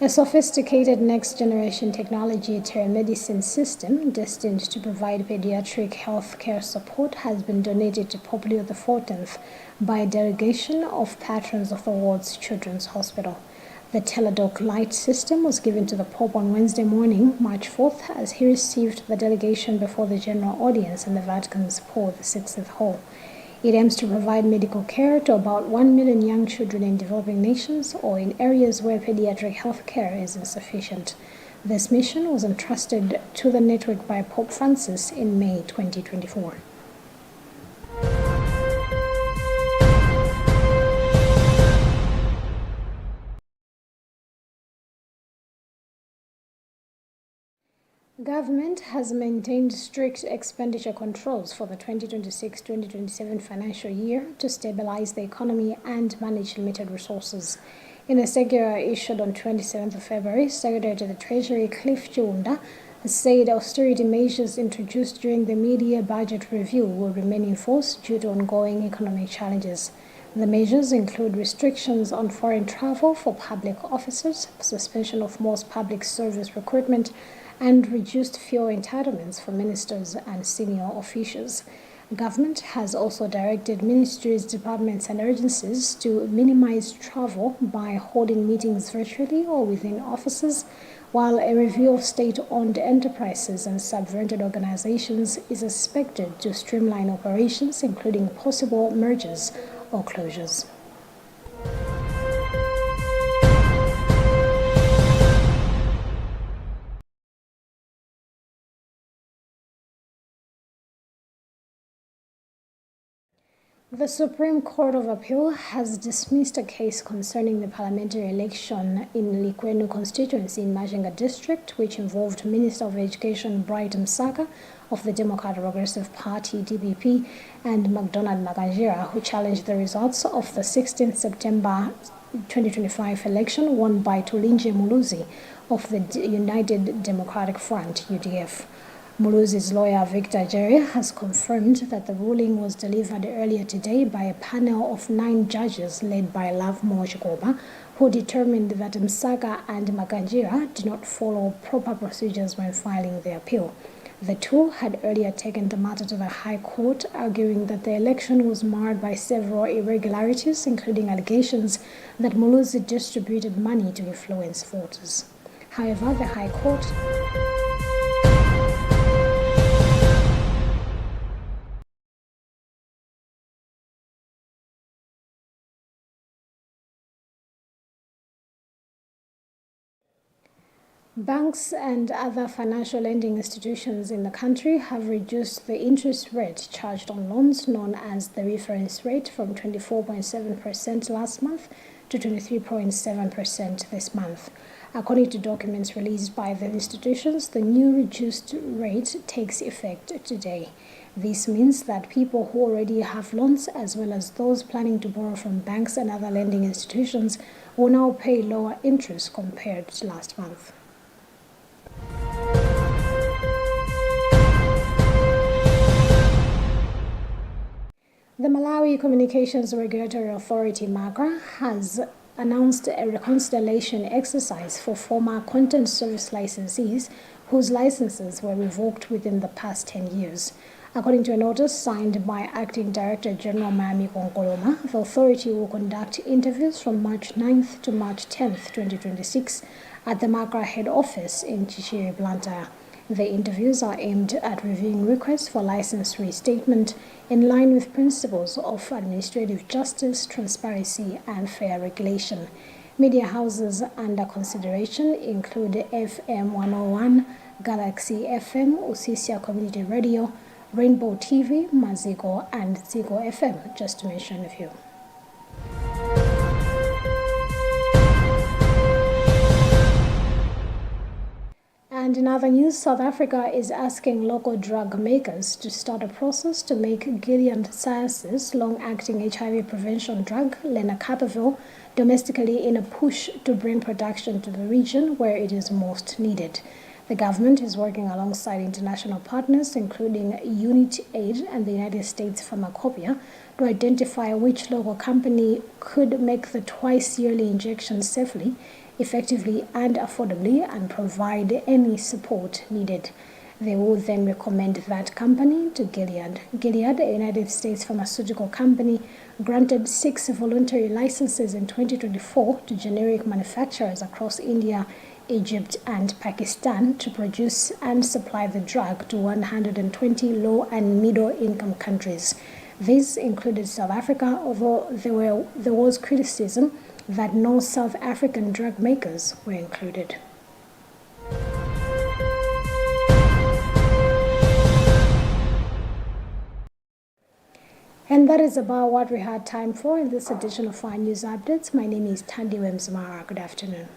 A sophisticated next-generation technology telemedicine system destined to provide pediatric health care support has been donated to Pope Leo XIV by a delegation of patrons of the world's children's hospital. The Teledoc Lite system was given to the Pope on Wednesday morning, March 4th, as he received the delegation before the general audience in the Vatican's Paul VI Hall. It aims to provide medical care to about 1 million young children in developing nations or in areas where pediatric health care is insufficient. This mission was entrusted to the network by Pope Francis in May 2024. Government has maintained strict expenditure controls for the 2026-2027 financial year to stabilize the economy and manage limited resources. In a circular issued on 27th of February, Secretary to the Treasury Cliff Chiunda said austerity measures introduced during the mid-year budget review will remain in force due to ongoing economic challenges. The measures include restrictions on foreign travel for public officers, suspension of most public service recruitment, and reduced fuel entitlements for ministers and senior officials. Government has also directed ministries, departments, and agencies to minimize travel by holding meetings virtually or within offices, while a review of state-owned enterprises and subvented organizations is expected to streamline operations, including possible mergers or closures. The Supreme Court of Appeal has dismissed a case concerning the parliamentary election in Likwenu constituency in Machinga district, which involved Minister of Education Bright Msaka of the Democratic Progressive Party (DPP) and MacDonald Makanjira, who challenged the results of the 16th September 2025 election won by Tulinje Muluzi of the United Democratic Front (UDF). Muluzi's lawyer Victor Jerry has confirmed that the ruling was delivered earlier today by a panel of 9 judges led by Love Mochikoba, who determined that Msaka and Makanjira did not follow proper procedures when filing the appeal. The two had earlier taken the matter to the High Court, arguing that the election was marred by several irregularities, including allegations that Muluzi distributed money to influence voters. However, the High Court Banks and other financial lending institutions in the country have reduced the interest rate charged on loans, known as the reference rate, from 24.7% last month to 23.7% this month. According to documents released by the institutions, the new reduced rate takes effect today. This means that people who already have loans, as well as those planning to borrow from banks and other lending institutions, will now pay lower interest compared to last month. The Malawi Communications Regulatory Authority, MACRA, has announced a reconciliation exercise for former content service licensees whose licenses were revoked within the past 10 years. According to a notice signed by Acting Director General Miami Konkoloma, the authority will conduct interviews from March 9th to March 10th, 2026 at the MACRA head office in Chichiri, Luntha. The interviews are aimed at reviewing requests for license restatement in line with principles of administrative justice, transparency, and fair regulation. Media houses under consideration include FM 101, Galaxy FM, Usisia Community Radio, Rainbow TV, Mazigo, and Zigo FM, just to mention a few. And in other news, South Africa is asking local drug makers to start a process to make Gilead Sciences' long-acting HIV prevention drug, lenacapavir, domestically in a push to bring production to the region where it is most needed. The government is working alongside international partners, including UNITAID and the United States Pharmacopoeia, to identify which local company could make the twice-yearly injection safely effectively and affordably and provide any support needed. They will then recommend that company to Gilead. Gilead, a United States pharmaceutical company, granted 6 voluntary licenses in 2024 to generic manufacturers across India, Egypt, and Pakistan to produce and supply the drug to 120 low and middle income countries. These included South Africa, although there was criticism that no South African drug makers were included. And that is about what we had time for in this edition of our news updates. My name is Tandi Wemzamara. Good afternoon.